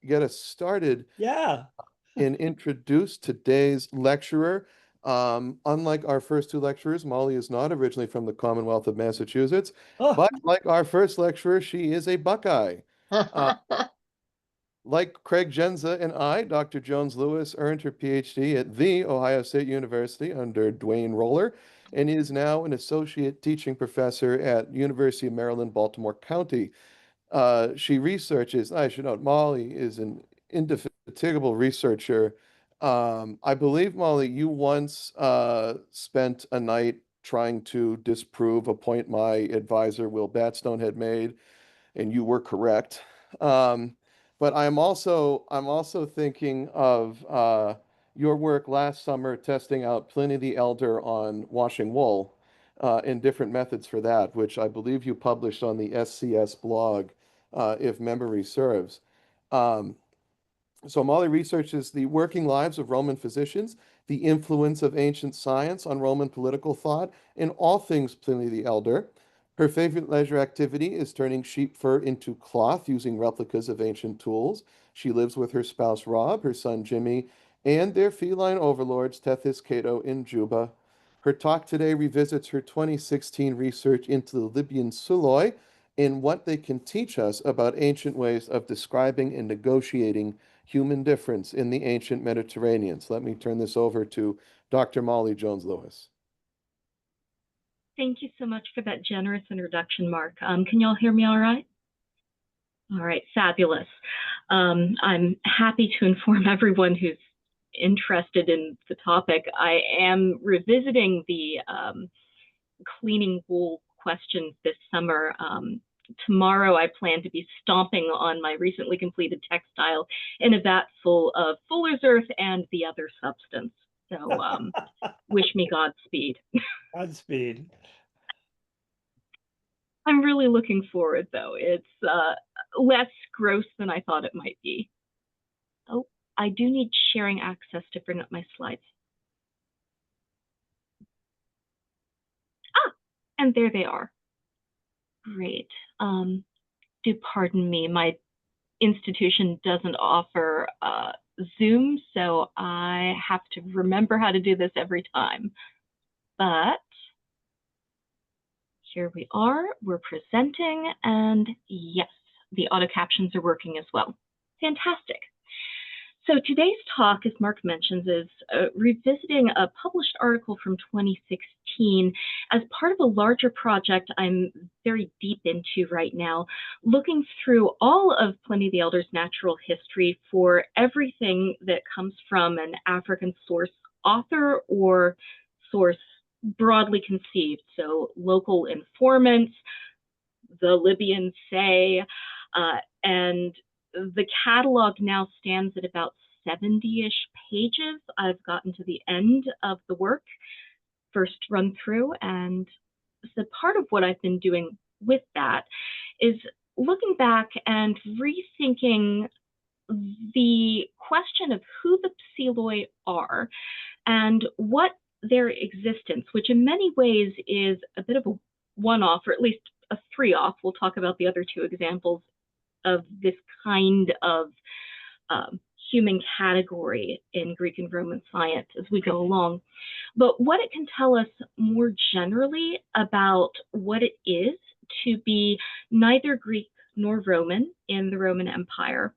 get us started Yeah. and introduce today's lecturer. Unlike our first two lecturers, Molly is not originally from the Commonwealth of Massachusetts, Oh, but like our first lecturer, she is a Buckeye. Uh, like Craig Genza and I, Dr. Jones Lewis earned her PhD at The Ohio State University under Dwayne Roller and is now an associate teaching professor at University of Maryland, Baltimore County. She researches, I should note, Molly is an indefatigable researcher. I believe, Molly, you once spent a night trying to disprove a point my advisor, Will Batstone, had made, and you were correct. But I'm also thinking of your work last summer testing out Pliny the Elder on washing wool and different methods for that, which I believe you published on the SCS blog, if memory serves. Um, so Molly researches the working lives of Roman physicians, the influence of ancient science on Roman political thought, and all things Pliny the Elder. Her favorite leisure activity is turning sheep fur into cloth using replicas of ancient tools. She lives with her spouse Rob, her son Jimmy, and their feline overlords Tethys, Cato, and Juba. Her talk today revisits her 2016 research into the Libyan Psylloi and what they can teach us about ancient ways of describing and negotiating human difference in the ancient Mediterranean. So let me turn this over to Dr. Molly Jones Lewis. Thank you so much for that generous introduction, Mark. Can y'all hear me all right? All right, fabulous. I'm happy to inform everyone who's interested in the topic. I am revisiting the cleaning wool questions this summer. Tomorrow, I plan to be stomping on my recently completed textile in a vat full of fuller's earth and the other substance. So wish me Godspeed. Godspeed. I'm really looking forward, though. It's less gross than I thought it might be. Oh, I do need sharing access to bring up my slides. Ah, and there they are. Great. Do pardon me, my institution doesn't offer Zoom, so I have to remember how to do this every time. But here we are, we're presenting, and yes, the auto captions are working as well. Fantastic. So today's talk, as Mark mentions, is revisiting a published article from 2016 as part of a larger project I'm very deep into right now, looking through all of Pliny the Elder's natural history for everything that comes from an African source author or source broadly conceived. So local informants, the Libyans say, and the catalog now stands at about 70-ish pages. I've gotten to the end of the work, first run through, and so part of what I've been doing with that is looking back and rethinking the question of who the Psylloi are and what their existence, which in many ways is a bit of a one-off, or at least a three-off. We'll talk about the other two examples of this kind of human category in Greek and Roman science as we go along. But what it can tell us more generally about what it is to be neither Greek nor Roman in the Roman Empire,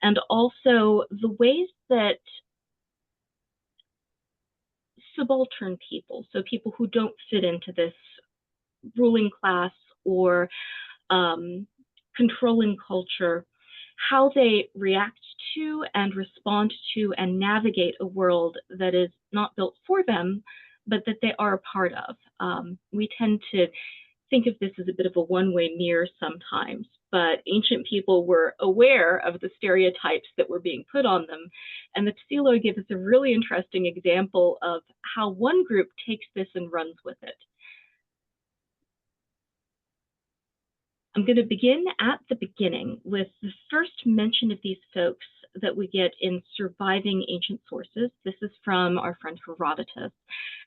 and also the ways that subaltern people, so people who don't fit into this ruling class or controlling culture, how they react to and respond to and navigate a world that is not built for them, but that they are a part of. We tend to think of this as a bit of a one-way mirror sometimes, but ancient people were aware of the stereotypes that were being put on them. And the Psylloi gives us a really interesting example of how one group takes this and runs with it. I'm going to begin at the beginning with the first mention of these folks that we get in Surviving Ancient Sources. This is from our friend Herodotus.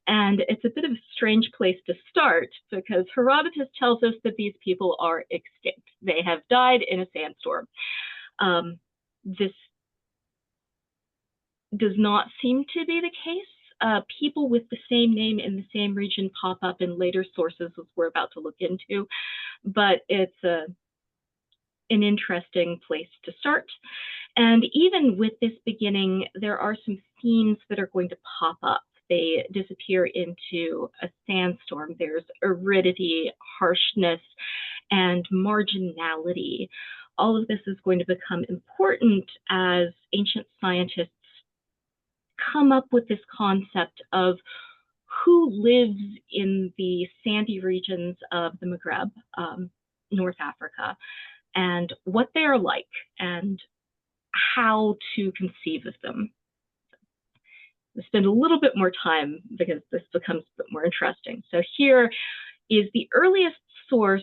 And it's a bit of a strange place to start because Herodotus tells us that these people are extinct. They have died in a sandstorm. This does not seem to be the case. People with the same name in the same region pop up in later sources, as we're about to look into, but it's an interesting place to start. And even with this beginning, there are some themes that are going to pop up. They disappear into a sandstorm. There's aridity, harshness, and marginality. All of this is going to become important as ancient scientists come up with this concept of who lives in the sandy regions of the Maghreb, North Africa, and what they're like, and how to conceive of them. We'll spend a little bit more time because this becomes a bit more interesting. So here is the earliest source,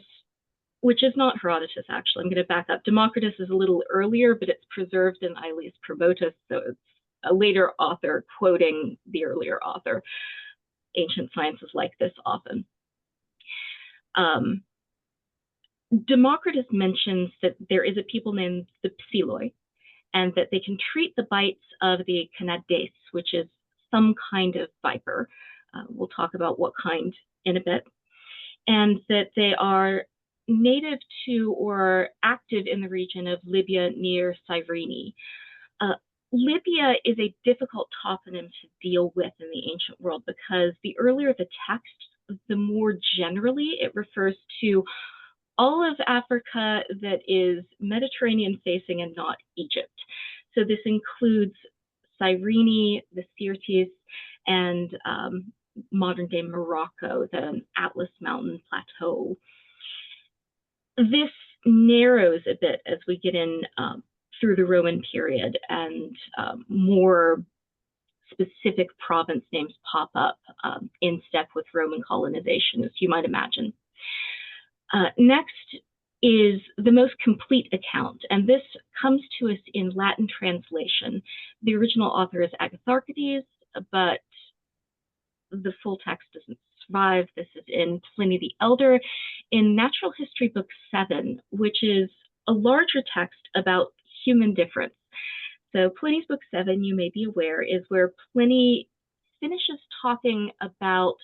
which is not Herodotus, actually. I'm going to back up. Democritus is a little earlier, but it's preserved in Aelius Promotus, so it's a later author quoting the earlier author. Ancient science is like this often. Democritus mentions that there is a people named the Psylloi, and that they can treat the bites of the Canades, which is some kind of viper. We'll talk about what kind in a bit. And that they are native to or active in the region of Libya near Cyrene. Libya is a difficult toponym to deal with in the ancient world because the earlier the text, the more generally it refers to all of Africa that is Mediterranean facing and not Egypt. So this includes Cyrene, the Syrtis, and modern day Morocco, the Atlas Mountain Plateau. This narrows a bit as we get in through the Roman period, and more specific province names pop up in step with Roman colonization, as you might imagine. Next is the most complete account, and this comes to us in Latin translation. The original author is Agatharchides, but the full text doesn't survive. This is in Pliny the Elder in Natural History Book 7, which is a larger text about human difference. So Pliny's Book 7, you may be aware, is where Pliny finishes talking about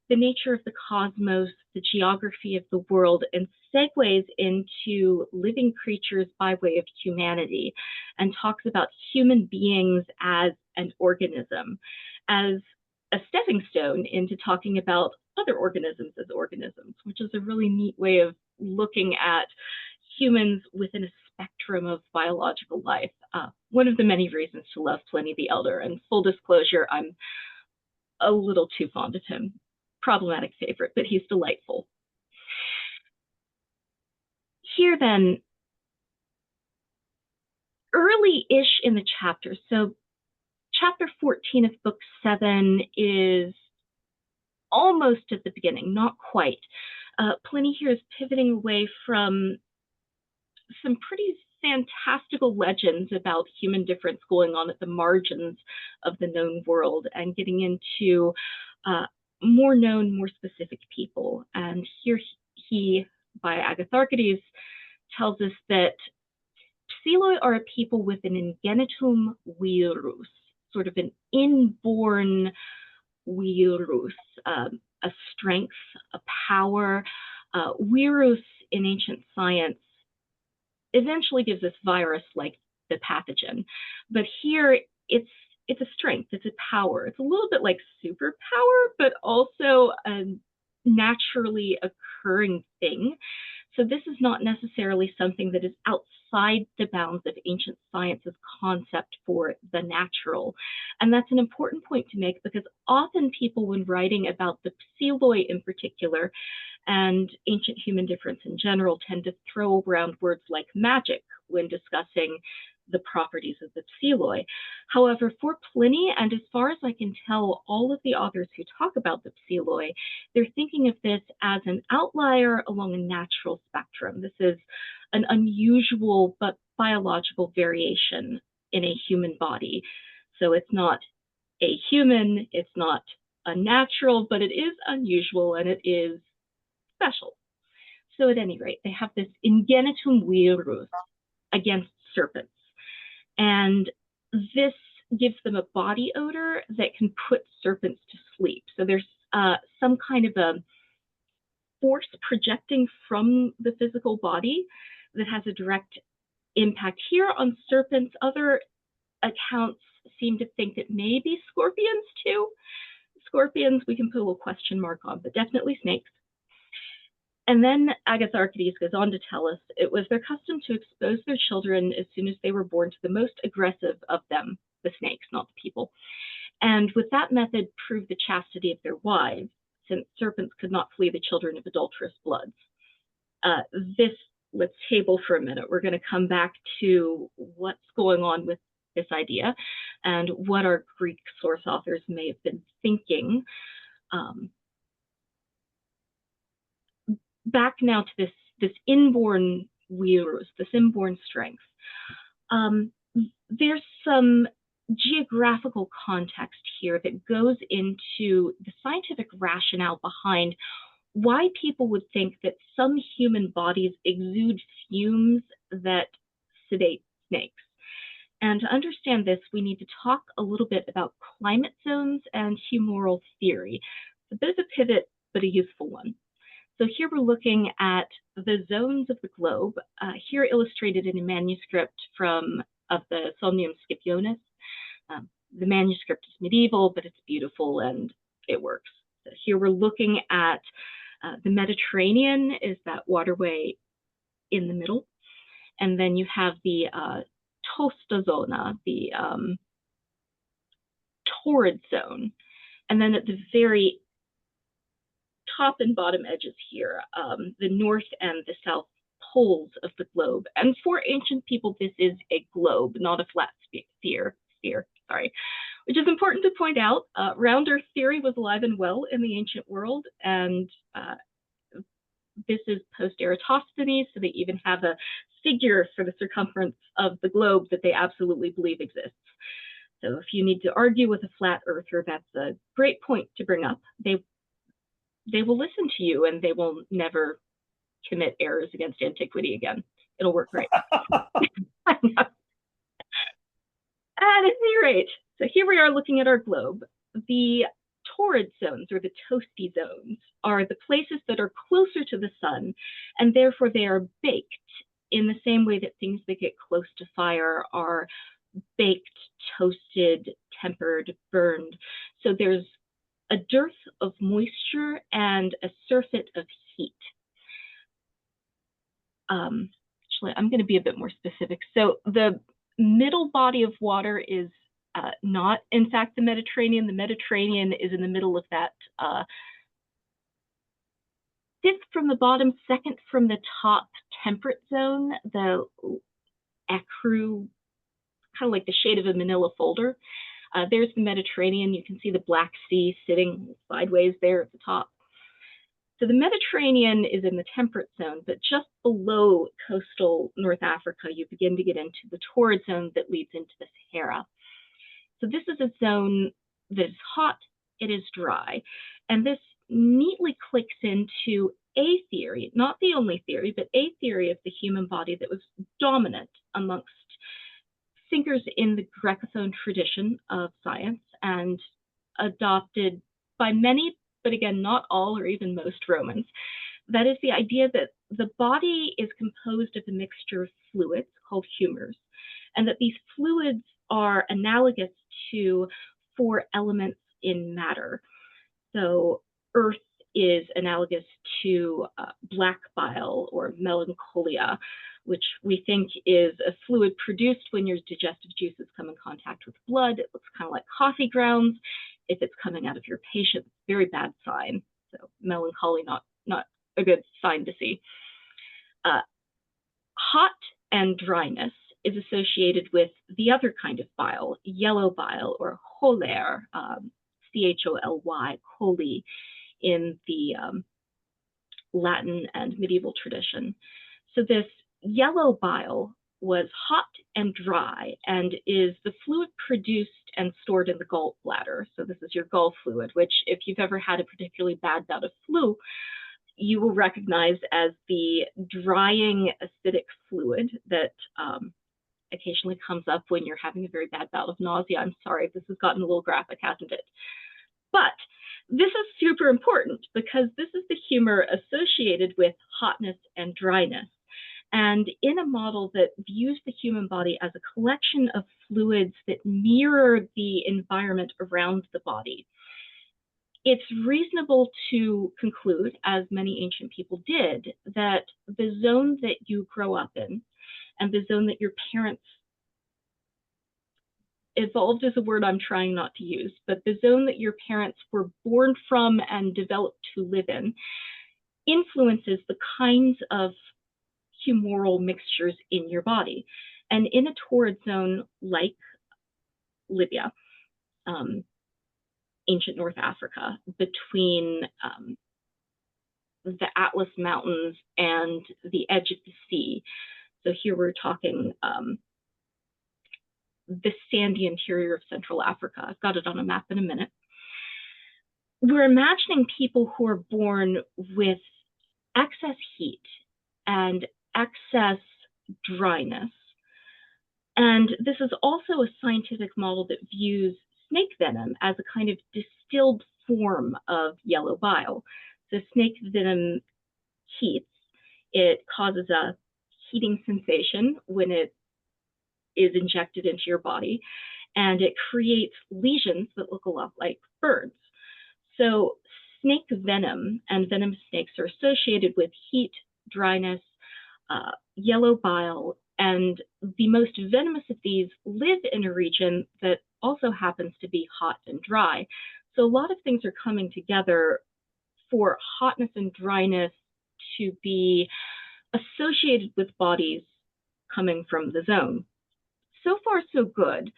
the nature of the cosmos, the geography of the world, and segues into living creatures by way of humanity, and talks about human beings as an organism, as a stepping stone into talking about other organisms as organisms, which is a really neat way of looking at humans within a spectrum of biological life. One of the many reasons to love Pliny the Elder, and full disclosure, I'm a little too fond of him. Problematic favorite, but he's delightful. Here then, early-ish in the chapter, so chapter 14 of book 7 is almost at the beginning, not quite. Pliny here is pivoting away from some pretty fantastical legends about human difference going on at the margins of the known world and getting into more known, more specific people. And here he, by Agatharchides, tells us that Psylloi are a people with an ingenitum virus, sort of an inborn virus, a strength, a power. Virus in ancient science eventually gives us virus like the pathogen. But here it's a strength, it's a power. It's a little bit like superpower, but also a naturally occurring thing. So this is not necessarily something that is outside the bounds of ancient science's concept for the natural. And that's an important point to make because often people, when writing about the Psylloi in particular, and ancient human difference in general, tend to throw around words like magic when discussing the properties of the Psylloi. However, for Pliny, and as far as I can tell, all of the authors who talk about the Psylloi, they're thinking of this as an outlier along a natural spectrum. This is an unusual but biological variation in a human body. So it's not a human, it's not a natural, but it is unusual and it is special. So at any rate, they have this ingenitum virus against serpents. And this gives them a body odor that can put serpents to sleep. So there's some kind of a force projecting from the physical body that has a direct impact here on serpents. Other accounts seem to think that maybe scorpions too. Scorpions, we can put a little question mark on, but definitely snakes. And then Agatharchides goes on to tell us it was their custom to expose their children as soon as they were born to the most aggressive of them, the snakes, not the people, and with that method prove the chastity of their wives, since serpents could not flee the children of adulterous bloods. Let's table for a minute. We're going to come back to what's going on with this idea and what our Greek source authors may have been thinking. Back now to this inborn virus, this inborn strength. There's some geographical context here that goes into the scientific rationale behind why people would think that some human bodies exude fumes that sedate snakes. And to understand this, we need to talk a little bit about climate zones and humoral theory. It's a bit of a pivot, but a useful one. So here we're looking at the zones of the globe, here illustrated in a manuscript of the Somnium Scipionis. The manuscript is medieval, but it's beautiful and it works. So here we're looking at the Mediterranean is that waterway in the middle. And then you have the Tosta Zona, the torrid zone. And then at the very top and bottom edges here, the north and the south poles of the globe. And for ancient people, this is a globe, not a flat sphere, which is important to point out. Round Earth theory was alive and well in the ancient world, and this is post Eratosthenes, so they even have a figure for the circumference of the globe that they absolutely believe exists. So if you need to argue with a flat earther, that's a great point to bring up. They will listen to you and they will never commit errors against antiquity again. It'll work great. At any rate, so here we are looking at our globe. The torrid zones, or the toasty zones, are the places that are closer to the sun, and therefore they are baked in the same way that things that get close to fire are baked, toasted, tempered, burned. So there's a dearth of moisture and a surfeit of heat. Actually, I'm going to be a bit more specific. So the middle body of water is not, in fact, the Mediterranean. The Mediterranean is in the middle of that fifth from the bottom, second from the top temperate zone, the ecru, kind of like the shade of a manila folder. There's the Mediterranean. You can see the Black Sea sitting sideways there at the top. So the Mediterranean is in the temperate zone, but just below coastal North Africa, you begin to get into the torrid zone that leads into the Sahara. So this is a zone that is hot, it is dry, and this neatly clicks into a theory, not the only theory, but a theory of the human body that was dominant amongst thinkers in the Grecophone tradition of science and adopted by many, but again, not all or even most Romans. That is the idea that the body is composed of a mixture of fluids called humors, and that these fluids are analogous to four elements in matter. So earth is analogous to black bile or melancholia, which we think is a fluid produced when your digestive juices come in contact with blood. It looks kind of like coffee grounds. If it's coming out of your patient, very bad sign. So melancholy, not a good sign to see. Hot and dryness is associated with the other kind of bile, yellow bile or choler, C-H-O-L-Y, choli, in the Latin and medieval tradition. So this yellow bile was hot and dry and is the fluid produced and stored in the gallbladder. So this is your gall fluid, which if you've ever had a particularly bad bout of flu, you will recognize as the drying acidic fluid that occasionally comes up when you're having a very bad bout of nausea. I'm sorry, this has gotten a little graphic, hasn't it? But this is super important because this is the humor associated with hotness and dryness. And in a model that views the human body as a collection of fluids that mirror the environment around the body, it's reasonable to conclude, as many ancient people did, that the zone that you grow up in and the zone that your parents evolved is a word I'm trying not to use, but the zone that your parents were born from and developed to live in influences the kinds of humoral mixtures in your body. And in a torrid zone like Libya, ancient North Africa, between the Atlas Mountains and the edge of the sea. So here we're talking the sandy interior of Central Africa. I've got it on a map in a minute. We're imagining people who are born with excess heat and excess dryness. And this is also a scientific model that views snake venom as a kind of distilled form of yellow bile. So snake venom heats. It causes a heating sensation when it is injected into your body, and it creates lesions that look a lot like burns. So snake venom and venomous snakes are associated with heat, dryness, yellow bile, and the most venomous of these live in a region that also happens to be hot and dry. So a lot of things are coming together for hotness and dryness to be associated with bodies coming from the zone. So far, so good.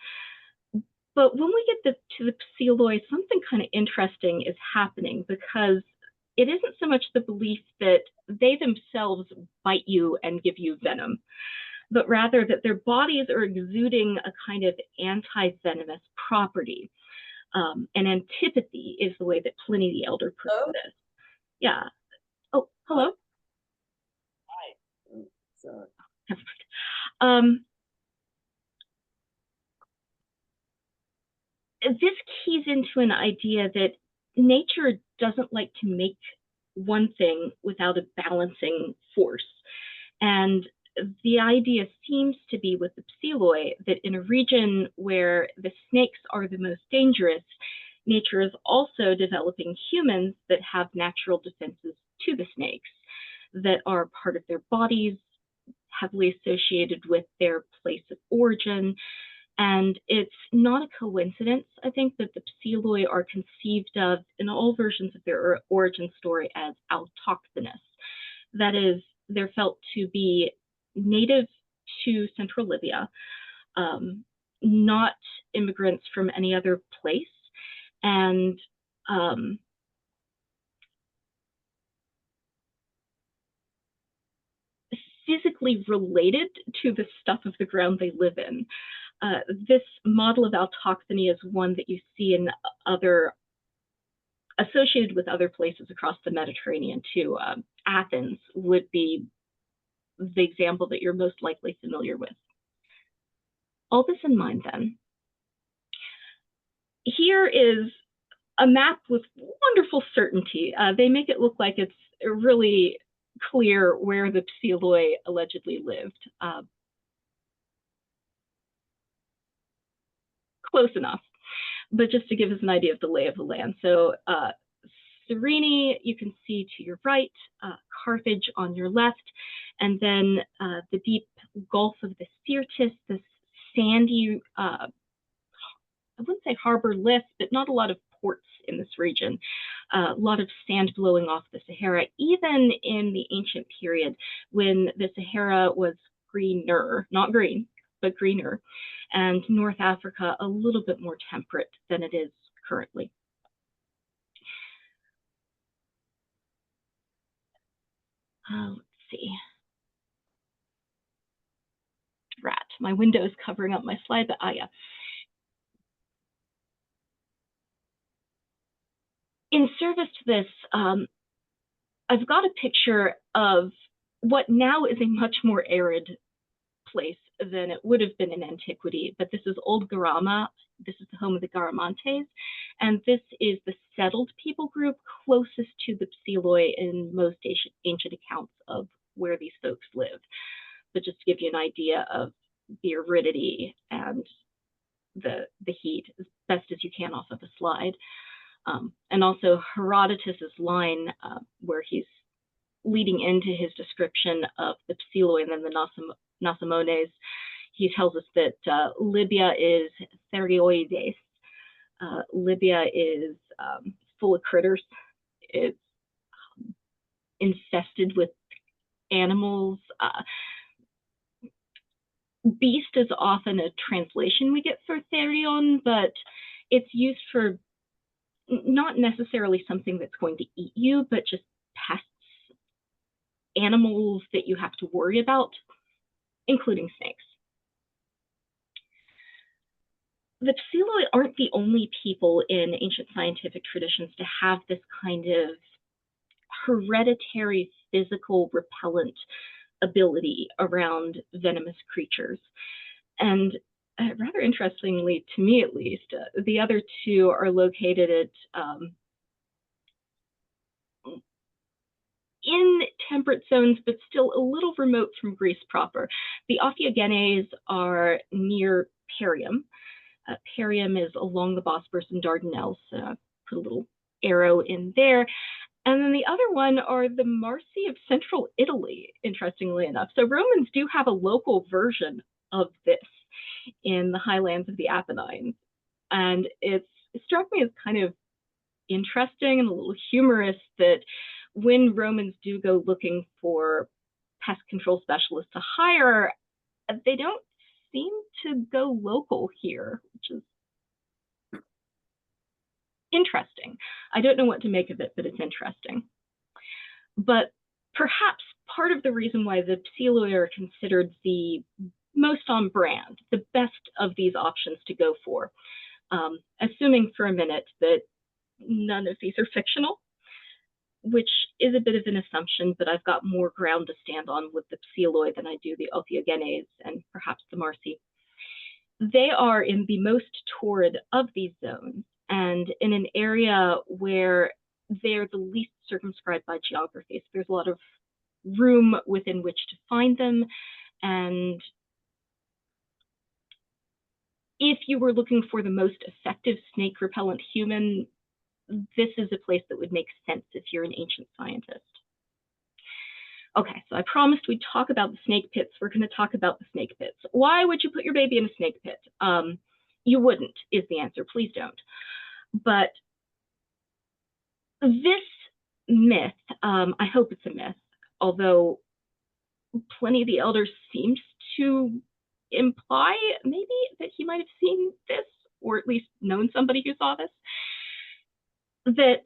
But when we get to the Psylloi, something kind of interesting is happening, because it isn't so much the belief that they themselves bite you and give you venom, but rather that their bodies are exuding a kind of anti-venomous property. And antipathy is the way that Pliny the Elder puts this. Yeah. Oh, hello. Hi. Sorry. This keys into an idea that nature doesn't like to make one thing without a balancing force. And the idea seems to be with the Psylloi that in a region where the snakes are the most dangerous, nature is also developing humans that have natural defenses to the snakes that are part of their bodies, heavily associated with their place of origin. And it's not a coincidence, I think, that the Psylloi are conceived of in all versions of their origin story as autochthonous. That is, they're felt to be native to Central Libya, not immigrants from any other place, and physically related to the stuff of the ground they live in. This model of autochthony is one that you see in associated with other places across the Mediterranean too. Athens would be the example that you're most likely familiar with. All this in mind then, here is a map with wonderful certainty. They make it look like it's really clear where the Psylloi allegedly lived. Close enough, but just to give us an idea of the lay of the land. So Cyrene, you can see to your right, Carthage on your left, and then the deep Gulf of the Syrtis, this sandy, I wouldn't say harbor list, but not a lot of ports in this region. A lot of sand blowing off the Sahara, even in the ancient period when the Sahara was greener, not green, but greener, and North Africa a little bit more temperate than it is currently. Let's see. Rat. My window is covering up my slide, but yeah. In service to this, I've got a picture of what now is a much more arid place than it would have been in antiquity, but this is Old Garama. This is the home of the Garamantes, and this is the settled people group closest to the Psylloi in most ancient accounts of where these folks live. But just to give you an idea of the aridity and the heat as best as you can off of a slide. And also Herodotus's line where he's leading into his description of the Psylloi and then the Nasamones, he tells us that Libya is therioides. Libya is full of critters. It's infested with animals. Beast is often a translation we get for therion, but it's used for not necessarily something that's going to eat you, but just pests, animals that you have to worry about, including snakes. The Psylloi aren't the only people in ancient scientific traditions to have this kind of hereditary physical repellent ability around venomous creatures. And rather interestingly, to me at least, the other two are located at in temperate zones, but still a little remote from Greece proper. The Ophiogenes are near Parium. Parium is along the Bosporus and Dardanelles. Put a little arrow in there. And then the other one are the Marsi of central Italy, interestingly enough. So Romans do have a local version of this in the highlands of the Apennines. And it struck me as kind of interesting and a little humorous that when Romans do go looking for pest control specialists to hire, they don't seem to go local here, which is interesting. I don't know what to make of it, but it's interesting. But perhaps part of the reason why the Psylloi are considered the most on brand, the best of these options to go for, assuming for a minute that none of these are fictional, which is a bit of an assumption, but I've got more ground to stand on with the Psylloi than I do the Ophiogenes and perhaps the Marsi. They are in the most torrid of these zones and in an area where they're the least circumscribed by geography. So there's a lot of room within which to find them. And if you were looking for the most effective snake repellent human, this is a place that would make sense if you're an ancient scientist. Okay, so I promised we'd talk about the snake pits. We're going to talk about the snake pits. Why would you put your baby in a snake pit? You wouldn't, is the answer. Please don't. But this myth, I hope it's a myth, although Pliny the Elder seems to imply maybe that he might have seen this, or at least known somebody who saw this, that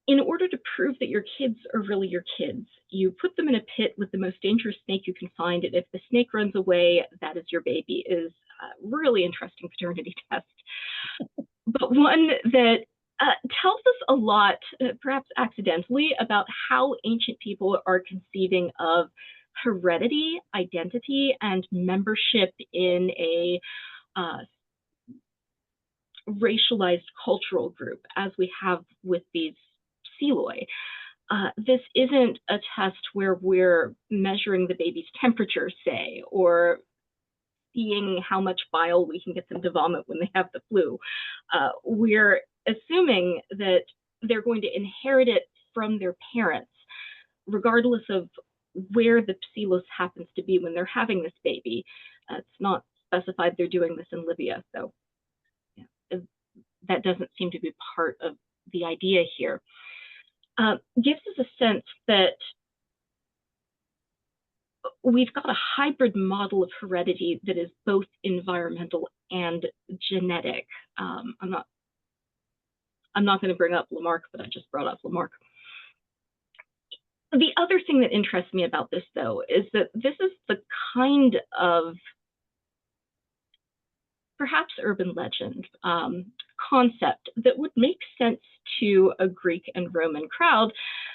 in order to prove that your kids are really your kids, you put them in a pit with the most dangerous snake you can find, and if the snake runs away, that is your baby. Is a really interesting paternity test, but one that tells us a lot, perhaps accidentally, about how ancient people are conceiving of heredity, identity, and membership in a racialized cultural group, as we have with these Psylloi. This isn't a test where we're measuring the baby's temperature, say, or seeing how much bile we can get them to vomit when they have the flu. We're assuming that they're going to inherit it from their parents, regardless of where the Psyllos happens to be when they're having this baby. It's not specified they're doing this in Libya, so yeah, that doesn't seem to be part of the idea here. Gives us a sense that we've got a hybrid model of heredity that is both environmental and genetic. I'm not going to bring up Lamarck, but I just brought up Lamarck. The other thing that interests me about this, though, is that this is the kind of perhaps urban legend concept that would make sense to a Greek and Roman crowd,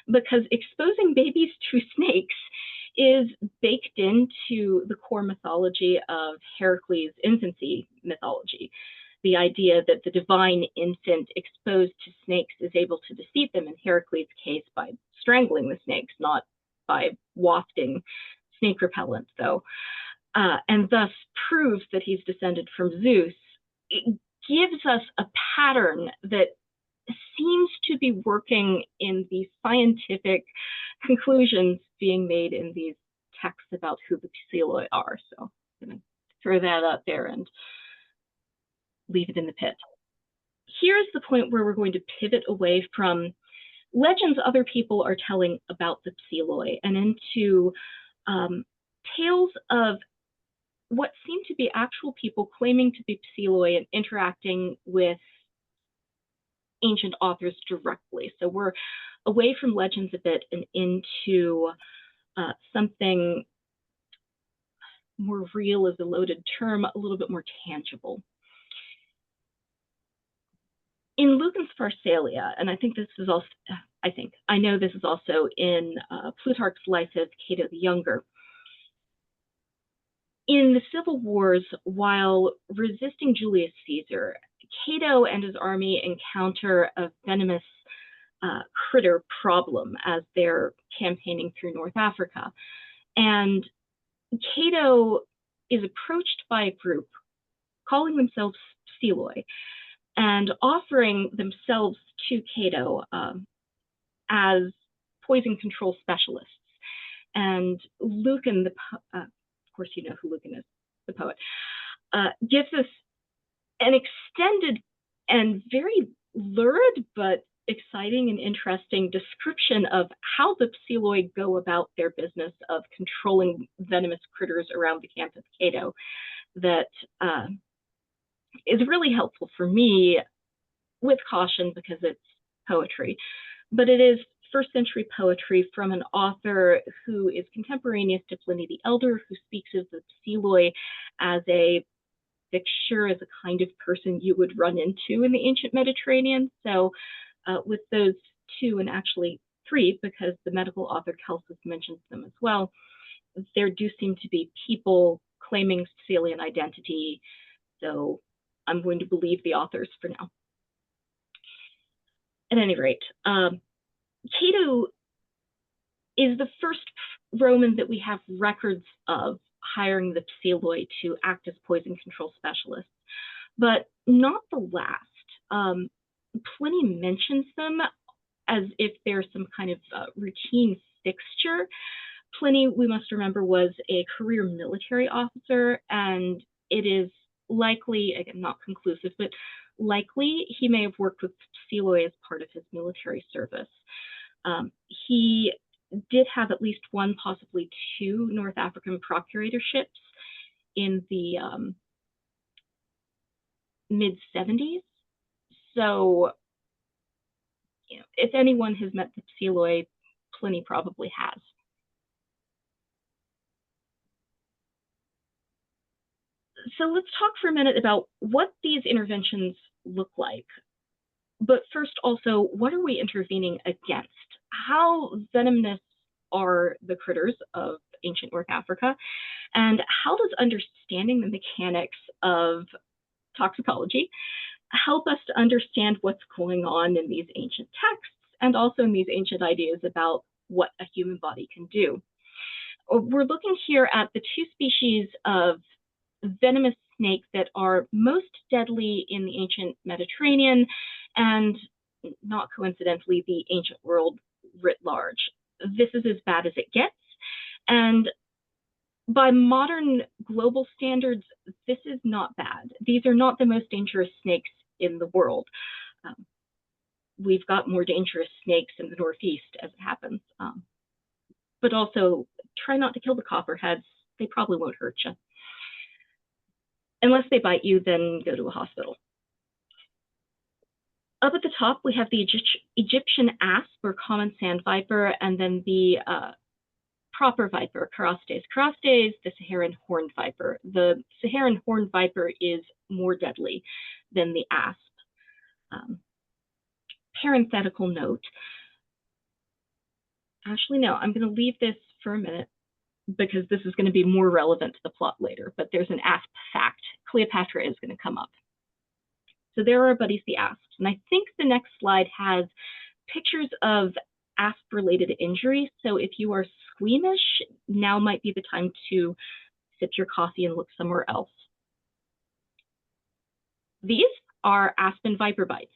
because exposing babies to snakes is baked into the core mythology of Heracles' infancy mythology. The idea that the divine infant exposed to snakes is able to defeat them, in Heracles' case, by strangling the snakes, not by wafting snake repellent, though, and thus proves that he's descended from Zeus. It gives us a pattern that seems to be working in the scientific conclusions being made in these texts about who the Psylloi are. So I'm going to throw that out there and leave it in the pit. Here's the point where we're going to pivot away from legends other people are telling about the Psylloi and into tales of what seem to be actual people claiming to be Psylloi and interacting with ancient authors directly. So we're away from legends a bit and into something more real is a loaded term, a little bit more tangible. In Lucan's Pharsalia, and I know this is also in Plutarch's Life of Cato the Younger. In the civil wars, while resisting Julius Caesar, Cato and his army encounter a venomous critter problem as they're campaigning through North Africa. And Cato is approached by a group calling themselves Psylloi and offering themselves to Cato as poison control specialists. And Lucan, of course you know who Lucan is, the poet, gives us an extended and very lurid but exciting and interesting description of how the Psylloi go about their business of controlling venomous critters around the camp of Cato that is really helpful for me, with caution because it's poetry. But it is first century poetry from an author who is contemporaneous to Pliny the Elder, who speaks of the Psylloi as a fixture, as a kind of person you would run into in the ancient Mediterranean. So with those two, and actually three, because the medical author Celsus mentions them as well, there do seem to be people claiming Psyllian identity. So I'm going to believe the authors for now. At any rate, Cato is the first Roman that we have records of hiring the Psylloi to act as poison control specialists, but not the last. Pliny mentions them as if they're some kind of routine fixture. Pliny, we must remember, was a career military officer, and it is likely, again, not conclusive, but likely he may have worked with Psylloi as part of his military service. He did have at least one, possibly two, North African procuratorships in the mid-70s. So, you know, if anyone has met the Psylloi, Pliny probably has. So let's talk for a minute about what these interventions look like. But first, also, what are we intervening against? How venomous are the critters of ancient North Africa? And how does understanding the mechanics of toxicology help us to understand what's going on in these ancient texts and also in these ancient ideas about what a human body can do? We're looking here at the two species of venomous snake that are most deadly in the ancient Mediterranean and, not coincidentally, the ancient world writ large. This is as bad as it gets. And by modern global standards, this is not bad. These are not the most dangerous snakes in the world. We've got more dangerous snakes in the Northeast, as it happens. But also, try not to kill the copperheads. They probably won't hurt you. Unless they bite you, then go to a hospital. Up at the top, we have the Egyptian asp, or common sand viper, and then the proper viper, Carastes. Carastes, the Saharan horned viper. The Saharan horned viper is more deadly than the asp. Parenthetical note. Actually, no, I'm going to leave this for a minute. because this is going to be more relevant to the plot later, but there's an asp fact. Cleopatra is going to come up. So there are buddies the asps. And I think the next slide has pictures of asp-related injuries. So if you are squeamish, now might be the time to sip your coffee and look somewhere else. These are asp and viper bites,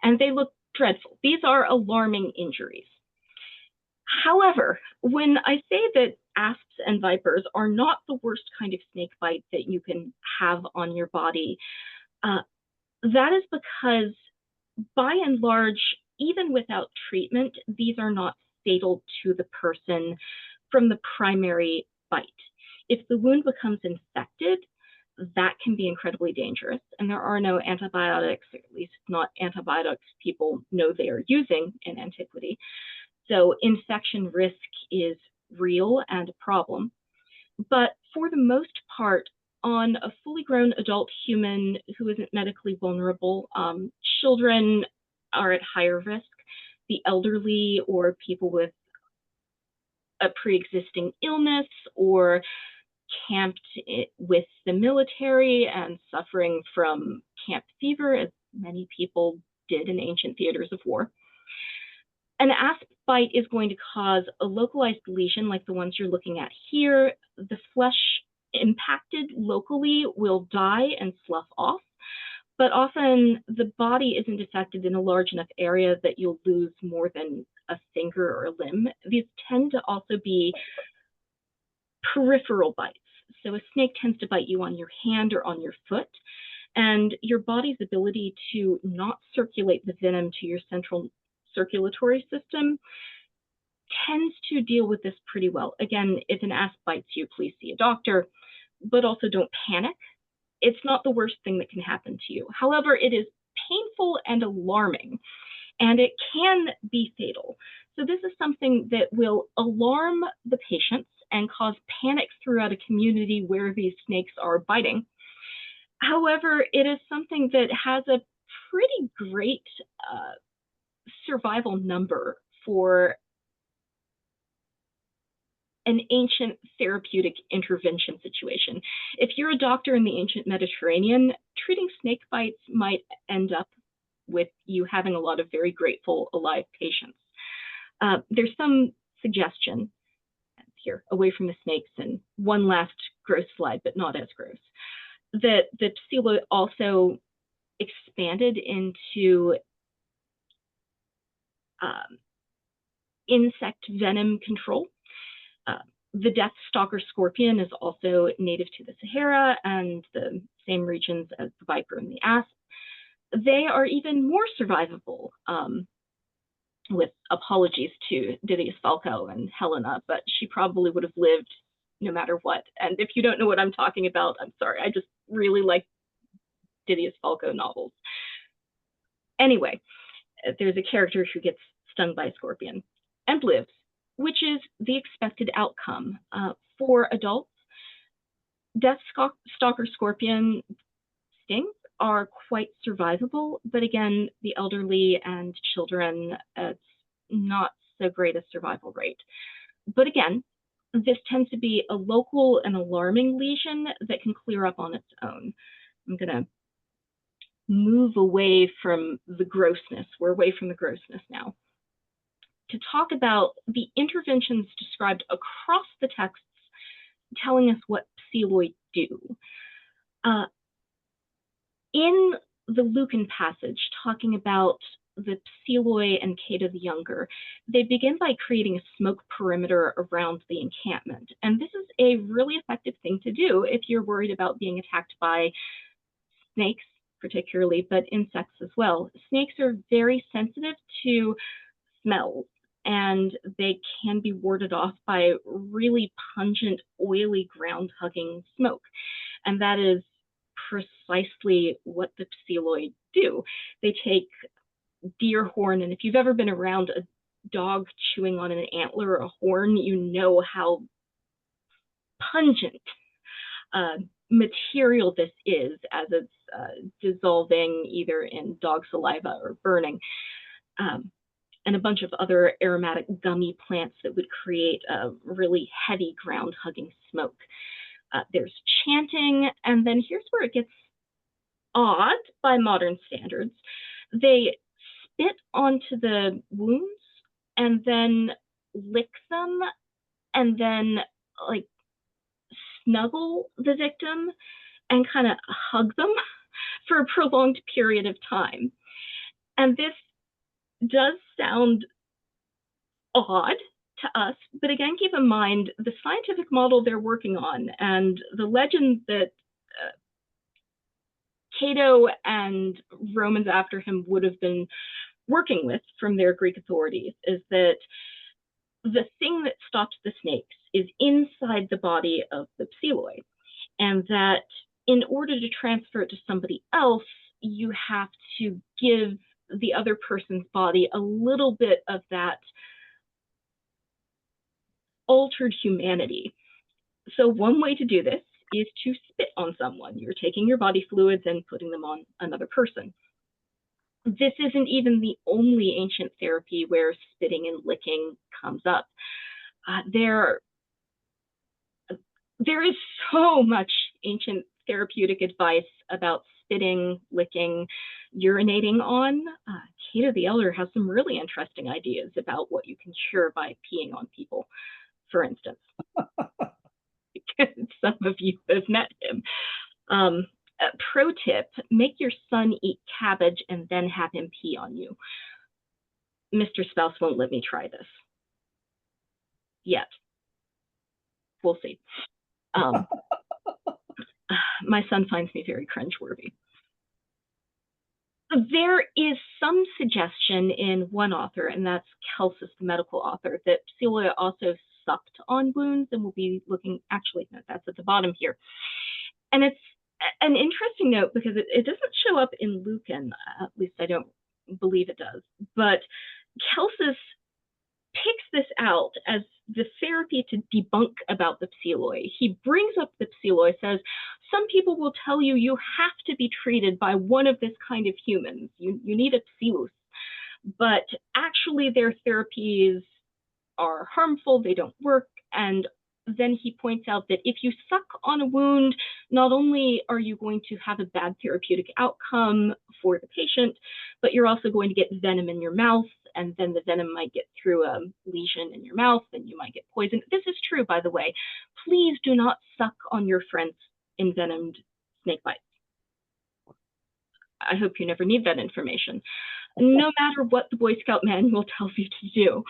and they look dreadful. These are alarming injuries. However, when I say that asps and vipers are not the worst kind of snake bite that you can have on your body, that is because, by and large, even without treatment, these are not fatal to the person from the primary bite. If the wound becomes infected, that can be incredibly dangerous, and there are no antibiotics, or at least not antibiotics people know they are using in antiquity. So infection risk is real and a problem. But for the most part, on a fully grown adult human who isn't medically vulnerable, children are at higher risk. The elderly or people with a pre-existing illness or camped with the military and suffering from camp fever, as many people did in ancient theaters of war. An asp bite is going to cause a localized lesion like the ones you're looking at here. The flesh impacted locally will die and slough off, but often the body isn't affected in a large enough area that you'll lose more than a finger or a limb. These tend to also be peripheral bites. So a snake tends to bite you on your hand or on your foot, and your body's ability to not circulate the venom to your central circulatory system tends to deal with this pretty well. Again, if an asp bites you, please see a doctor, but also don't panic. It's not the worst thing that can happen to you. However, it is painful and alarming, and it can be fatal. So this is something that will alarm the patients and cause panic throughout a community where these snakes are biting. However, it is something that has a pretty great survival number for an ancient therapeutic intervention situation. If you're a doctor in the ancient Mediterranean, treating snake bites might end up with you having a lot of very grateful alive patients. There's some suggestion here, away from the snakes, and one last gross slide, but not as gross, that the Psylloi also expanded into insect venom control. The death stalker scorpion is also native to the Sahara and the same regions as the viper and the asp. They are even more survivable, with apologies to Didius Falco and Helena, but she probably would have lived no matter what. And if you don't know what I'm talking about, I'm sorry. I just really like Didius Falco novels. Anyway, there's a character who gets stung by a scorpion and lives, which is the expected outcome. For adults, death stalker scorpion stings are quite survivable, but again, the elderly and children, it's not so great a survival rate. But again, this tends to be a local and alarming lesion that can clear up on its own. I'm gonna move away from the grossness. We're away from the grossness now, to talk about the interventions described across the texts telling us what Psylloi do. In the Lucan passage talking about the Psylloi and Cato the Younger, they begin by creating a smoke perimeter around the encampment. And this is a really effective thing to do if you're worried about being attacked by snakes, particularly, but insects as well. Snakes are very sensitive to smells, and they can be warded off by really pungent, oily, ground-hugging smoke. And that is precisely what the Psylloi do. They take deer horn, and if you've ever been around a dog chewing on an antler or a horn, you know how pungent material this is as it's dissolving either in dog saliva or burning. and a bunch of other aromatic gummy plants that would create a really heavy ground-hugging smoke. There's chanting, and then here's where it gets odd by modern standards. They spit onto the wounds and then lick them and then like snuggle the victim and kind of hug them for a prolonged period of time. And this does sound odd to us, but again, keep in mind the scientific model they're working on and the legend that Cato and Romans after him would have been working with from their Greek authorities is that the thing that stops the snakes is inside the body of the Psylloi, and that in order to transfer it to somebody else, you have to give the other person's body a little bit of that altered humanity. So one way to do this is to spit on someone. You're taking your body fluids and putting them on another person. This isn't even the only ancient therapy where spitting and licking comes up. There is so much ancient therapeutic advice about spitting, licking, urinating on. Cato the Elder has some really interesting ideas about what you can cure by peeing on people, for instance. Some of you have met him. Pro tip, make your son eat cabbage and then have him pee on you. Mr. Spouse won't let me try this yet. We'll see. My son finds me very cringeworthy. There is some suggestion in one author, and that's Celsus, the medical author, that Psylloi also sucked on wounds, and we'll be looking, actually, no, that's at the bottom here. And it's an interesting note because it doesn't show up in Lucan, at least I don't believe it does, but Celsus picks this out as the therapy to debunk about the Psylloi. He brings up the Psylloi, says, some people will tell you you have to be treated by one of this kind of humans. You need a Psyllus. But actually their therapies are harmful, they don't work, and then he points out that if you suck on a wound, not only are you going to have a bad therapeutic outcome for the patient, but you're also going to get venom in your mouth, and then the venom might get through a lesion in your mouth, and you might get poisoned. This is true, by the way. Please do not suck on your friend's envenomed snake bites. I hope you never need that information, no matter what the Boy Scout manual tells you to do.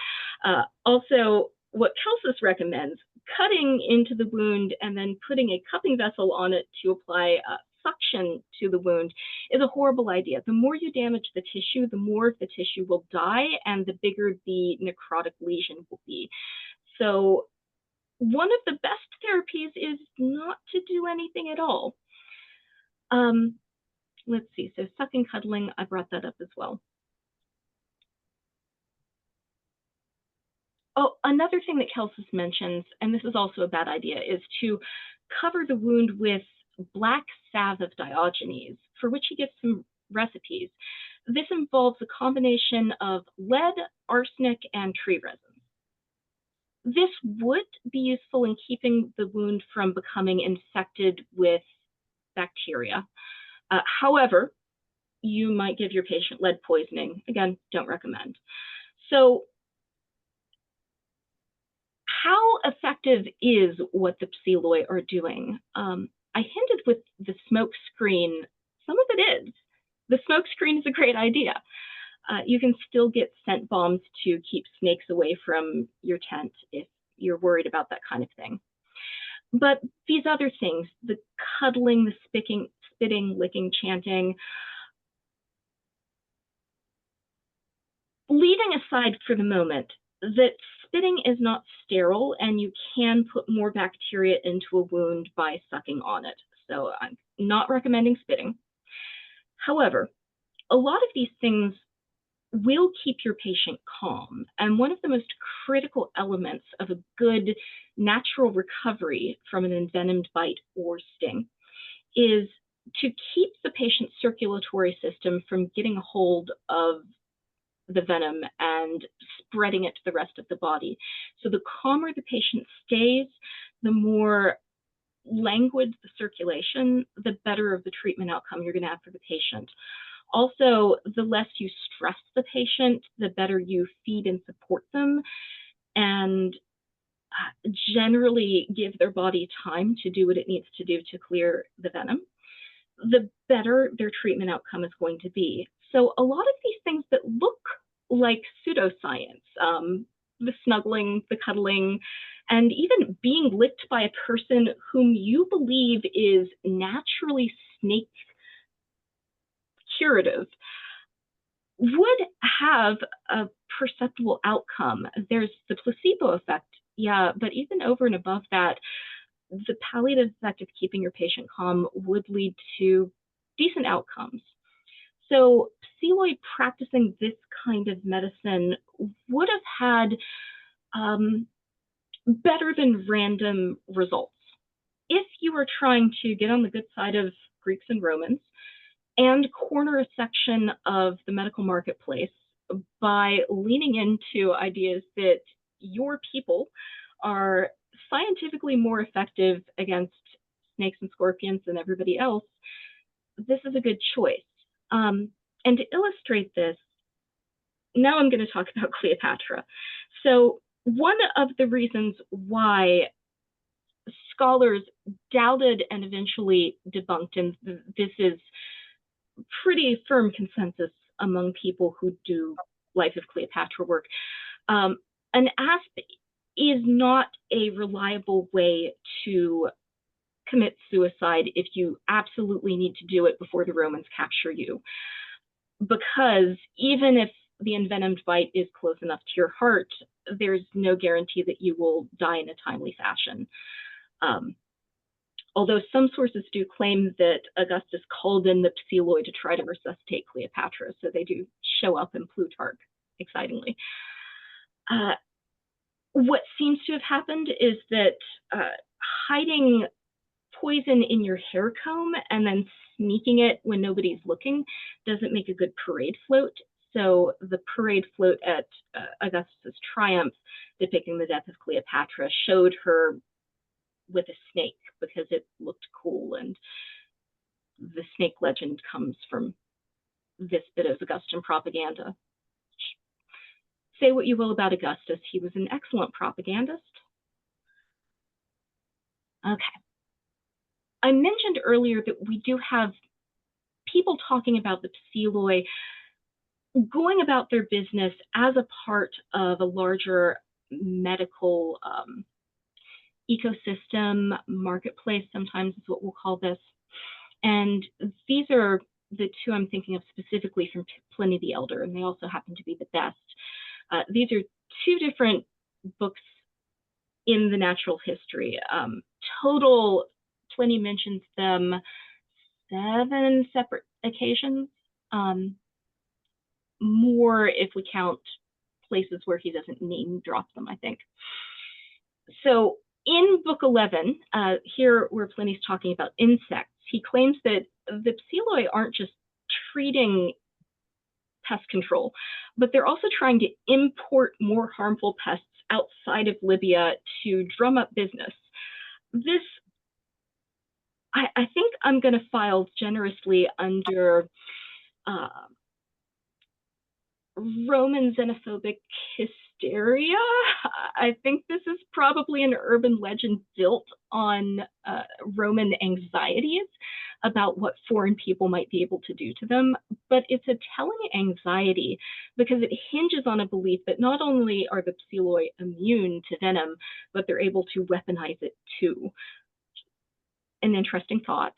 Also, what Celsus recommends, cutting into the wound and then putting a cupping vessel on it to apply suction to the wound is a horrible idea. The more you damage the tissue, the more of the tissue will die and the bigger the necrotic lesion will be. So one of the best therapies is not to do anything at all. Let's see, so sucking, cuddling, I brought that up as well. Oh, another thing that Celsus mentions, and this is also a bad idea, is to cover the wound with black salve of Diogenes, for which he gives some recipes. This involves a combination of lead, arsenic, and tree resin. This would be useful in keeping the wound from becoming infected with bacteria. However, you might give your patient lead poisoning. Again, don't recommend. So how effective is what the Psylloi are doing? I hinted with the smoke screen. Some of it is. The smoke screen is a great idea. You can still get scent bombs to keep snakes away from your tent if you're worried about that kind of thing. But these other things, the cuddling, the spitting, licking, chanting, leaving aside for the moment that spitting is not sterile and you can put more bacteria into a wound by sucking on it. So I'm not recommending spitting. However, a lot of these things will keep your patient calm. And one of the most critical elements of a good natural recovery from an envenomed bite or sting is to keep the patient's circulatory system from getting a hold of the venom and spreading it to the rest of the body. So the calmer the patient stays, the more languid the circulation, the better of the treatment outcome you're going to have for the patient. Also, the less you stress the patient, the better you feed and support them, and generally give their body time to do what it needs to do to clear the venom, the better their treatment outcome is going to be. So a lot of these things that look like pseudoscience, the snuggling, the cuddling, and even being licked by a person whom you believe is naturally snake curative, would have a perceptible outcome. There's the placebo effect, yeah, but even over and above that, the palliative effect of keeping your patient calm would lead to decent outcomes. So Psylloi practicing this kind of medicine would have had better than random results. If you were trying to get on the good side of Greeks and Romans and corner a section of the medical marketplace by leaning into ideas that your people are scientifically more effective against snakes and scorpions than everybody else, this is a good choice. And to illustrate this, now I'm going to talk about Cleopatra. So one of the reasons why scholars doubted and eventually debunked, and this is pretty firm consensus among people who do Life of Cleopatra work, an asp is not a reliable way to commit suicide if you absolutely need to do it before the Romans capture you. Because even if the envenomed bite is close enough to your heart, there's no guarantee that you will die in a timely fashion. Although some sources do claim that Augustus called in the Psylloi to try to resuscitate Cleopatra, so they do show up in Plutarch, excitingly. What seems to have happened is that hiding poison in your hair comb and then sneaking it when nobody's looking doesn't make a good parade float. So the parade float at Augustus's triumph, depicting the death of Cleopatra, showed her with a snake because it looked cool, and the snake legend comes from this bit of Augustan propaganda. Say what you will about Augustus, he was an excellent propagandist. Okay. I mentioned earlier that we do have people talking about the Psylloi going about their business as a part of a larger medical ecosystem, marketplace, sometimes is what we'll call this. And these are the two I'm thinking of specifically from Pliny the Elder, and they also happen to be the best. These are two different books in the natural history. Total, Pliny mentions them 7 separate occasions. More if we count places where he doesn't name drop them, I think. So in Book 11, here where Pliny's talking about insects, he claims that the Psylloi aren't just treating pest control, but they're also trying to import more harmful pests outside of Libya to drum up business. This, I think I'm going to file generously under Roman xenophobic hysteria. I think this is probably an urban legend built on Roman anxieties about what foreign people might be able to do to them, but it's a telling anxiety because it hinges on a belief that not only are the Psylloi immune to venom, but they're able to weaponize it too. An interesting thought.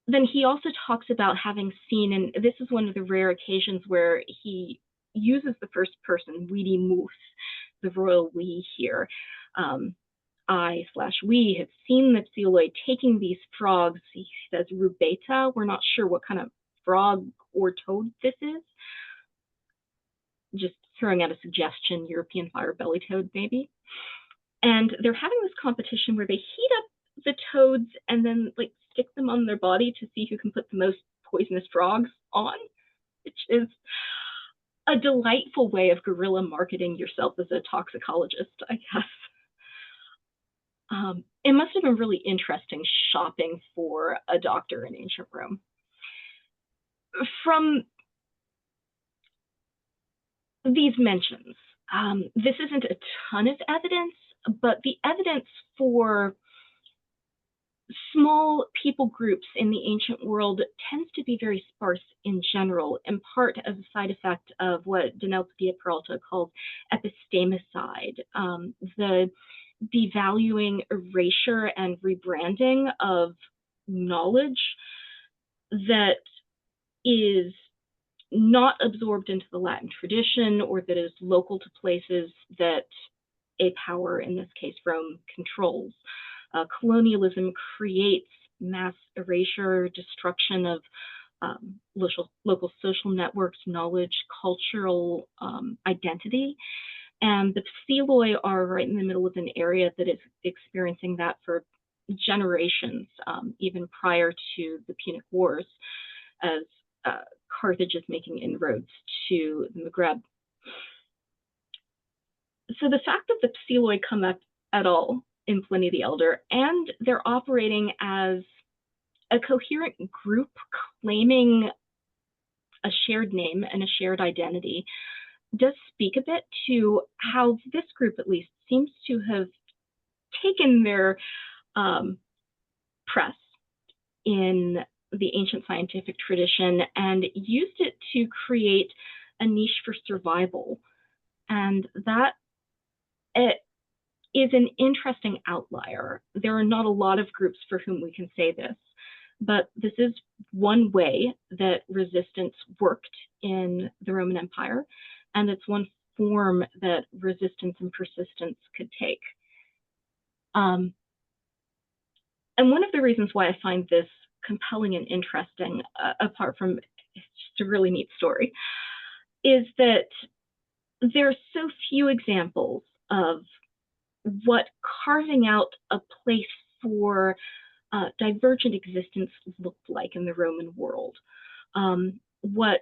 Then he also talks about having seen, and this is one of the rare occasions where he uses the first person, weedy moose, the royal we here. I/we have seen the Psylloi taking these frogs. He says rubeta. We're not sure what kind of frog or toad this is. Just throwing out a suggestion, European fire belly toad maybe. And they're having this competition where they heat up the toads and then like stick them on their body to see who can put the most poisonous frogs on. which is a delightful way of guerrilla marketing yourself as a toxicologist, I guess. It must have been really interesting shopping for a doctor in ancient Rome. From these mentions, this isn't a ton of evidence, but the evidence for small people groups in the ancient world tends to be very sparse in general, in part as a side effect of what Danelle Padilla-Peralta called epistemicide, the devaluing, erasure, and rebranding of knowledge that is not absorbed into the Latin tradition or that is local to places that a power, in this case Rome, controls. Colonialism creates mass erasure, destruction of local social networks, knowledge, cultural identity. And the Psylloi are right in the middle of an area that is experiencing that for generations, even prior to the Punic Wars, as Carthage is making inroads to the Maghreb. So the fact that the Psylloi come up at all in Pliny the Elder, and they're operating as a coherent group claiming a shared name and a shared identity, does speak a bit to how this group at least seems to have taken their press in the ancient scientific tradition and used it to create a niche for survival. And that is an interesting outlier. There are not a lot of groups for whom we can say this, but this is one way that resistance worked in the Roman Empire, and it's one form that resistance and persistence could take. And one of the reasons why I find this compelling and interesting, apart from it's just a really neat story, is that there are so few examples of what carving out a place for divergent existence looked like in the Roman world, what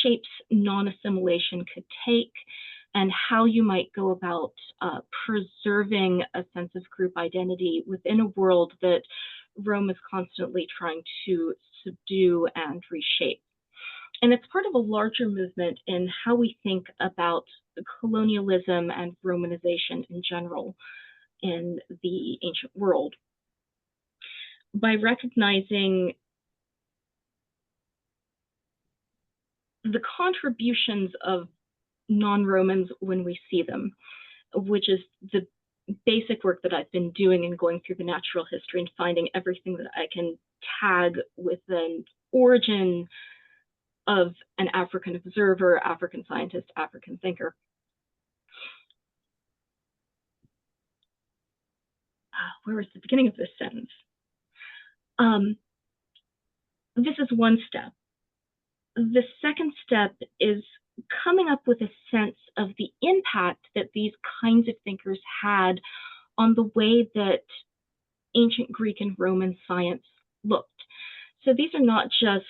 shapes non-assimilation could take, and how you might go about preserving a sense of group identity within a world that Rome is constantly trying to subdue and reshape. And it's part of a larger movement in how we think about colonialism and Romanization in general in the ancient world. By recognizing the contributions of non-Romans when we see them, which is the basic work that I've been doing and going through the natural history and finding everything that I can tag with an origin of an African observer, African scientist, African thinker. Where was the beginning of this sentence? This is one step. The second step is coming up with a sense of the impact that these kinds of thinkers had on the way that ancient Greek and Roman science looked. So these are not just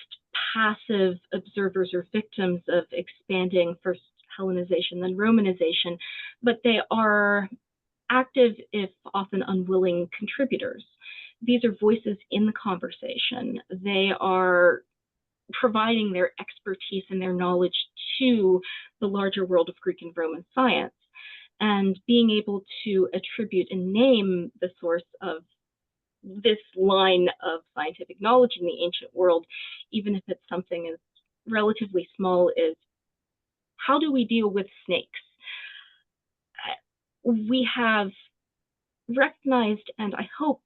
passive observers or victims of expanding first Hellenization, then Romanization, but they are active, if often unwilling, contributors. These are voices in the conversation. They are providing their expertise and their knowledge to the larger world of Greek and Roman science, and being able to attribute and name the source of this line of scientific knowledge in the ancient world, even if it's something as relatively small as how do we deal with snakes? We have recognized and I hope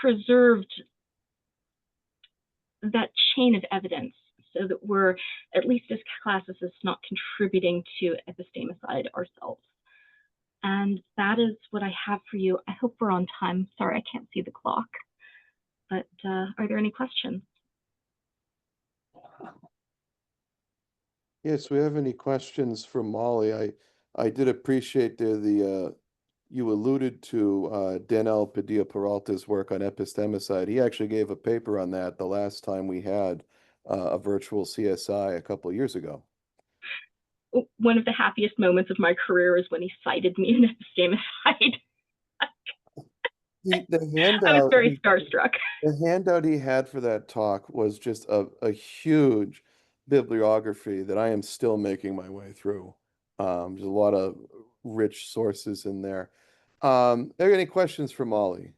preserved that chain of evidence so that we're, at least as classicists, not contributing to epistemicide ourselves. And that is what I have for you. I hope we're on time. Sorry, I can't see the clock. But are there any questions? Yes, we have any questions for Molly? I did appreciate the you alluded to Danelle Padilla Peralta's work on epistemicide. He actually gave a paper on that the last time we had a virtual CSI a couple of years ago. One of the happiest moments of my career is when he cited me in epistemic. The I was handout very starstruck. the handout he had for that talk was just a huge bibliography that I am still making my way through. There's a lot of rich sources in there. Are there any questions for Molly?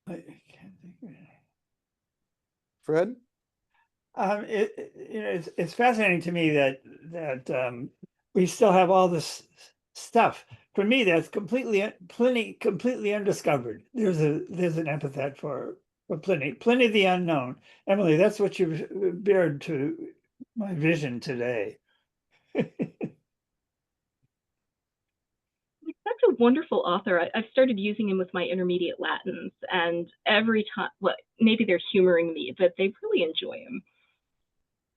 I can't think of it. Fred? It's fascinating to me that we still have all this stuff. For me, that's completely undiscovered. There's an epithet for Pliny the unknown. Emily, that's what you've bared to my vision today. Such a wonderful author. I've started using him with my intermediate Latins, and every time, well, maybe they're humoring me, but they really enjoy him.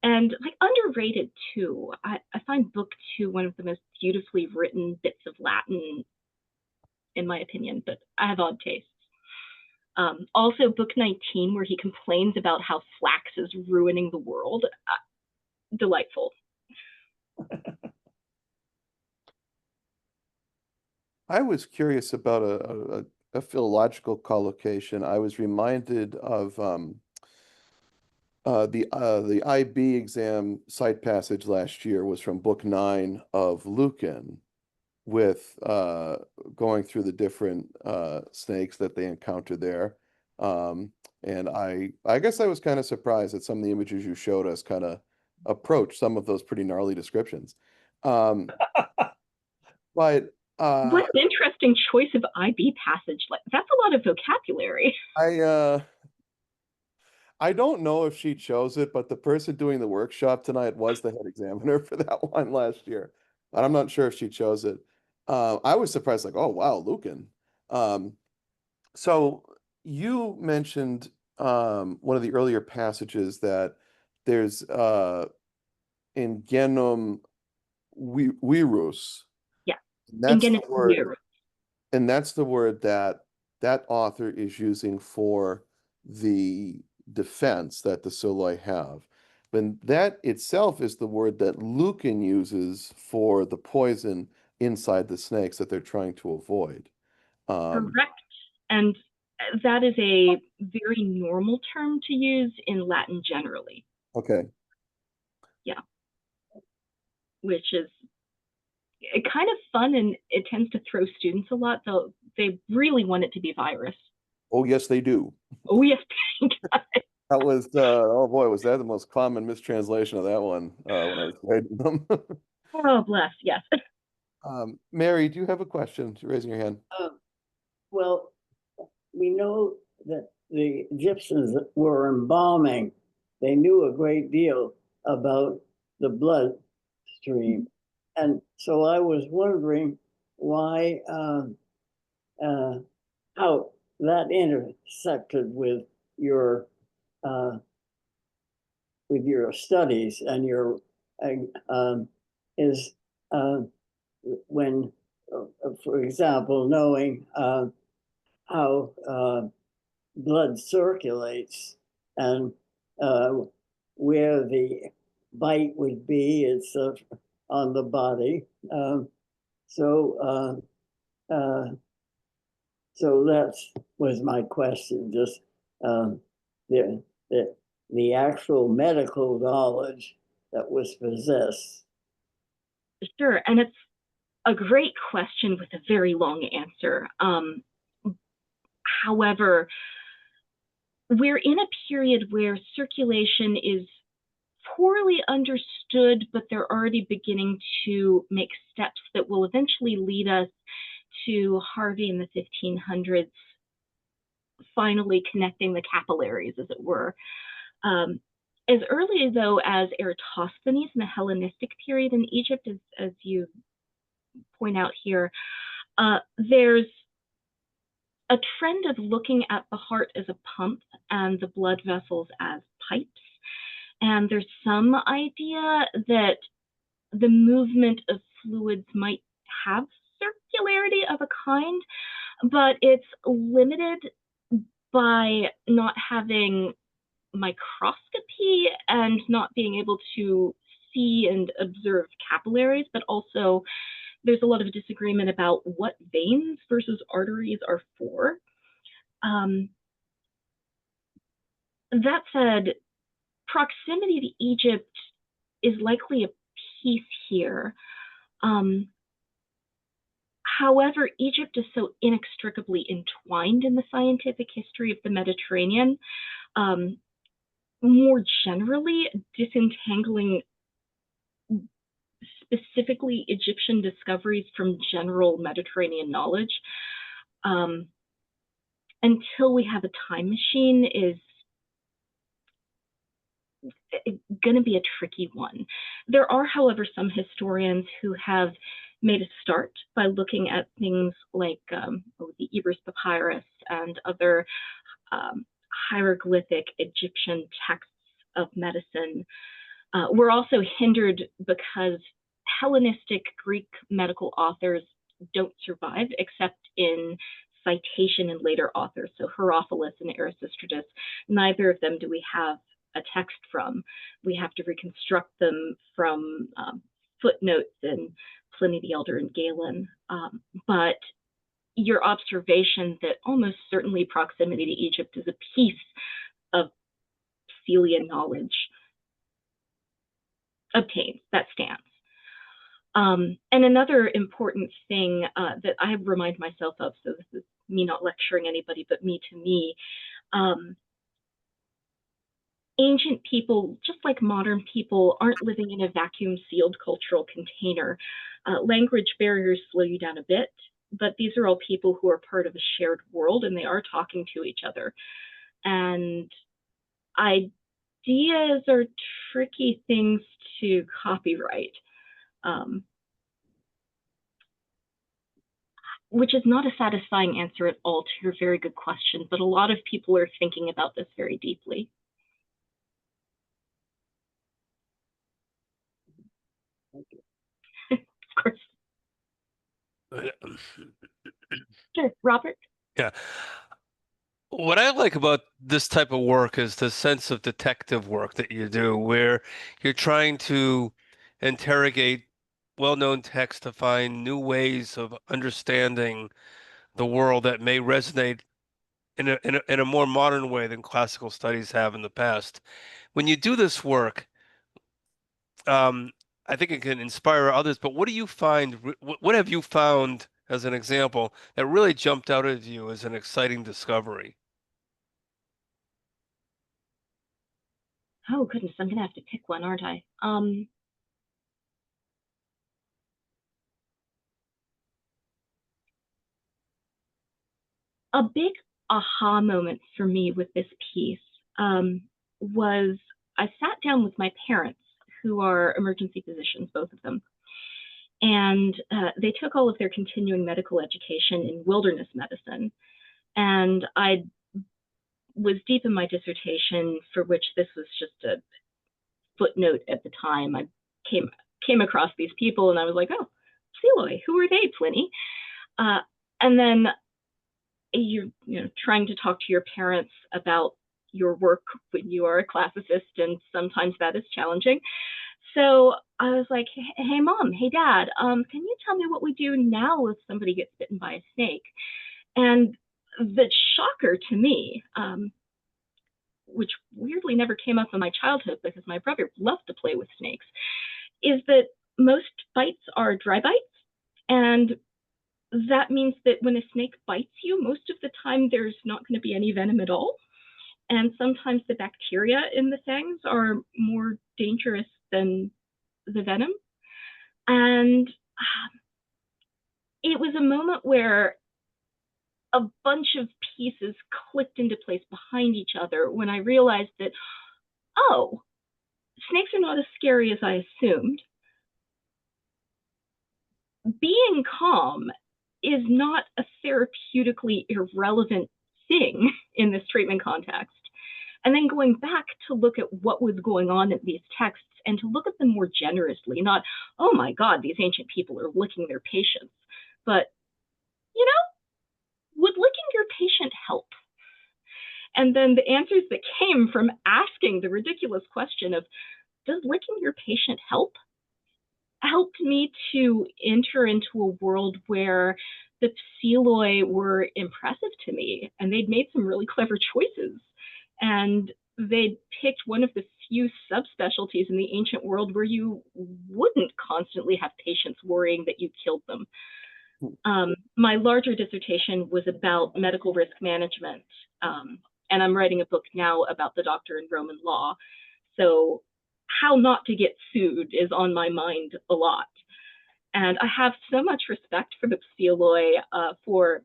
And like underrated too. I find book 2 one of the most beautifully written bits of Latin, in my opinion, but I have odd tastes. Also, book 19, where he complains about how flax is ruining the world. Delightful. I was curious about a philological collocation. I was reminded of the IB exam site passage last year was from book 9 of Lucan, with going through the different snakes that they encounter there. And I guess I was kind of surprised that some of the images you showed us kind of approach some of those pretty gnarly descriptions. Um, but What an interesting choice of IB passage. Like that's a lot of vocabulary. I don't know if she chose it, but the person doing the workshop tonight was the head examiner for that one last year. But I'm not sure if she chose it. I was surprised, like, oh wow, Lucan. Um, so you mentioned one of the earlier passages that there's in genum virus. Yeah, And that's the Ingenuous word, year. and that's the word that that author is using for the defense that the Psylloi have. But that itself is the word that Lucan uses for the poison inside the snakes that they're trying to avoid. Correct. And that is a very normal term to use in Latin generally. Okay. Yeah. Which is kind of fun, and it tends to throw students a lot, though they really want it to be virus. Oh, yes, they do. Oh, yes. That was, oh boy, was that the most common mistranslation of that one when I was grading them. Oh, bless. Yes. Mary, do you have a question? You're raising your hand. Well, we know that the Egyptians were embalming. They knew a great deal about the bloodstream. And so I was wondering why, how that intersected with your studies and your is when, for example, knowing how blood circulates and where the bite would be, it's on the body. So that was my question. Just the, the actual medical knowledge that was possessed. Sure. And it's a great question with a very long answer. However, we're in a period where circulation is poorly understood, but they're already beginning to make steps that will eventually lead us to Harvey in the 1500s, finally connecting the capillaries, as it were. As early, though, as Eratosthenes in the Hellenistic period in Egypt, as you point out here, there's a trend of looking at the heart as a pump and the blood vessels as pipes. And there's some idea that the movement of fluids might have circularity of a kind, but it's limited by not having microscopy and not being able to see and observe capillaries, but also there's a lot of disagreement about what veins versus arteries are for. That said, proximity to Egypt is likely a piece here. However, Egypt is so inextricably entwined in the scientific history of the Mediterranean. More generally, disentangling specifically Egyptian discoveries from general Mediterranean knowledge until we have a time machine is going to be a tricky one. There are, however, some historians who have made a start by looking at things like the Ebers Papyrus and other hieroglyphic Egyptian texts of medicine. We're also hindered because Hellenistic Greek medical authors don't survive except in citation in later authors. So Herophilus and Erasistratus, neither of them do we have a text from. We have to reconstruct them from footnotes in Pliny the Elder and Galen. But your observation that almost certainly proximity to Egypt is a piece of Psyllian knowledge obtains, that stands. And another important thing that I remind myself of, so this is me not lecturing anybody, but me to me, ancient people, just like modern people, aren't living in a vacuum-sealed cultural container. Language barriers slow you down a bit, but these are all people who are part of a shared world, and they are talking to each other. And ideas are tricky things to copyright, which is not a satisfying answer at all to your very good question, but a lot of people are thinking about this very deeply. Of course. Sure, Robert? Yeah. What I like about this type of work is the sense of detective work that you do, where you're trying to interrogate well-known texts to find new ways of understanding the world that may resonate in a more modern way than classical studies have in the past. When you do this work, I think it can inspire others, but what do you find, what have you found as an example that really jumped out at you as an exciting discovery? Oh, goodness, I'm going to have to pick one, aren't I? A big aha moment for me with this piece was I sat down with my parents, who are emergency physicians, both of them, and they took all of their continuing medical education in wilderness medicine. And I was deep in my dissertation, for which this was just a footnote at the time. I came across these people, and I was like, oh, Psylloi, who are they, Pliny? And then you're trying to talk to your parents about your work when you are a classicist, and sometimes that is challenging. So I was like, hey mom, hey dad, can you tell me what we do now if somebody gets bitten by a snake? And the shocker to me, which weirdly never came up in my childhood because my brother loved to play with snakes, is that most bites are dry bites. And that means that when a snake bites you, most of the time there's not going to be any venom at all. And sometimes the bacteria in the fangs are more dangerous than the venom. And it was a moment where a bunch of pieces clicked into place behind each other when I realized that, oh, snakes are not as scary as I assumed. Being calm is not a therapeutically irrelevant thing in this treatment context. And then going back to look at what was going on in these texts and to look at them more generously, not, oh my God, these ancient people are licking their patients, but, you know, would licking your patient help? And then the answers that came from asking the ridiculous question of, does licking your patient help? Helped me to enter into a world where the Psylloi were impressive to me, and they'd made some really clever choices. And they'd picked one of the few subspecialties in the ancient world where you wouldn't constantly have patients worrying that you killed them. My larger dissertation was about medical risk management, and I'm writing a book now about the doctor in Roman law. So how not to get sued is on my mind a lot. And I have so much respect for the Psylloi for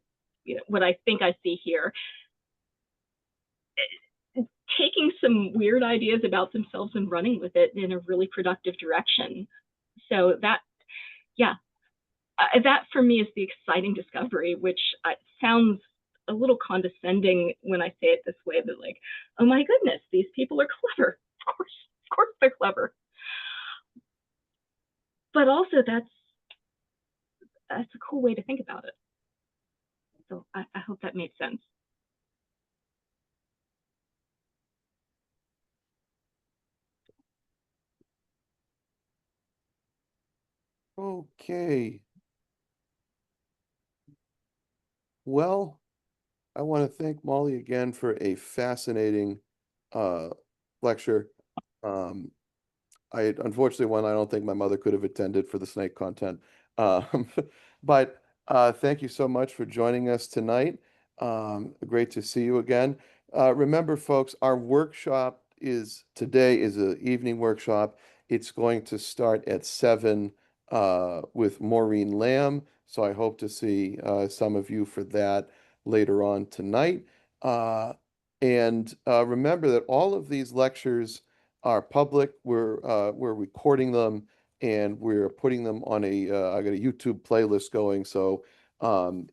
what I think I see here. Taking some weird ideas about themselves and running with it in a really productive direction. So that, yeah, that for me is the exciting discovery, which sounds a little condescending when I say it this way, but like, oh my goodness, these people are clever. Of course they're clever. But also that's a cool way to think about it. So I hope that made sense. Okay. Well, I want to thank Molly again for a fascinating lecture. Unfortunately, one I don't think my mother could have attended for the snake content. Um, but thank you so much for joining us tonight. Great to see you again. Remember, folks, our workshop today is an evening workshop. It's going to start at 7 with Maureen Lamb. So I hope to see some of you for that later on tonight. And remember that all of these lectures are public. We're recording them and we're putting them on I got a YouTube playlist going. So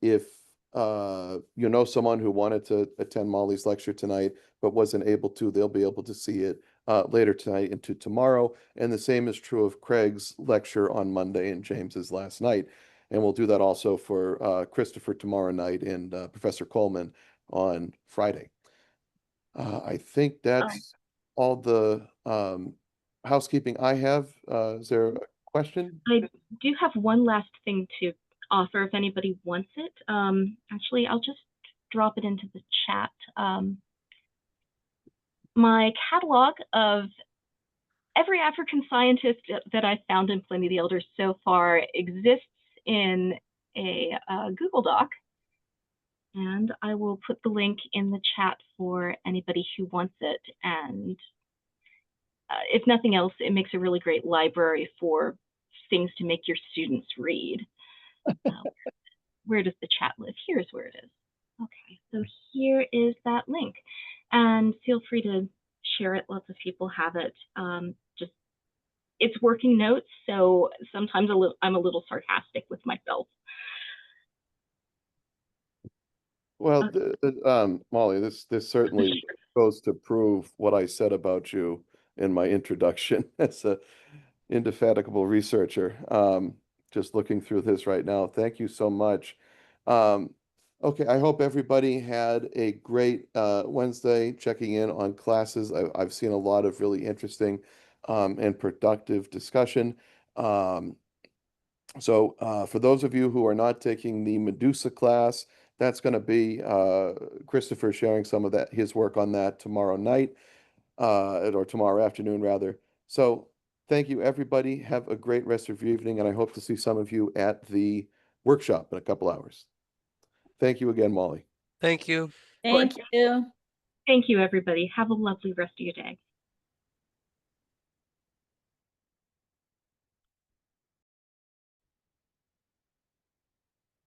if you know someone who wanted to attend Molly's lecture tonight but wasn't able to, they'll be able to see it later tonight into tomorrow. And the same is true of Craig's lecture on Monday and James's last night. And we'll do that also for Christopher tomorrow night and Professor Coleman on Friday. I think that's all the housekeeping I have. Is there a question? I do have one last thing to offer if anybody wants it. Actually, I'll just drop it into the chat. My catalog of every African scientist that I found in Pliny the Elder so far exists in a Google Doc. And I will put the link in the chat for anybody who wants it. And if nothing else, it makes a really great library for things to make your students read. Where does the chat live? Here's where it is. Okay, so here is that link. And feel free to share it. Lots of people have it. Just it's working notes, so sometimes I'm a little sarcastic with myself. Well, Molly, this certainly goes to prove what I said about you in my introduction as a indefatigable researcher. Just looking through this right now. Thank you so much. Okay, I hope everybody had a great Wednesday checking in on classes. I've seen a lot of really interesting and productive discussion. So for those of you who are not taking the Medusa class, that's going to be Christopher sharing some of his work on that tomorrow night, or tomorrow afternoon rather. So thank you, everybody. Have a great rest of your evening, and I hope to see some of you at the workshop in a couple hours. Thank you again, Molly. Thank you. Thank you. Thank you, everybody. Have a lovely rest of your day.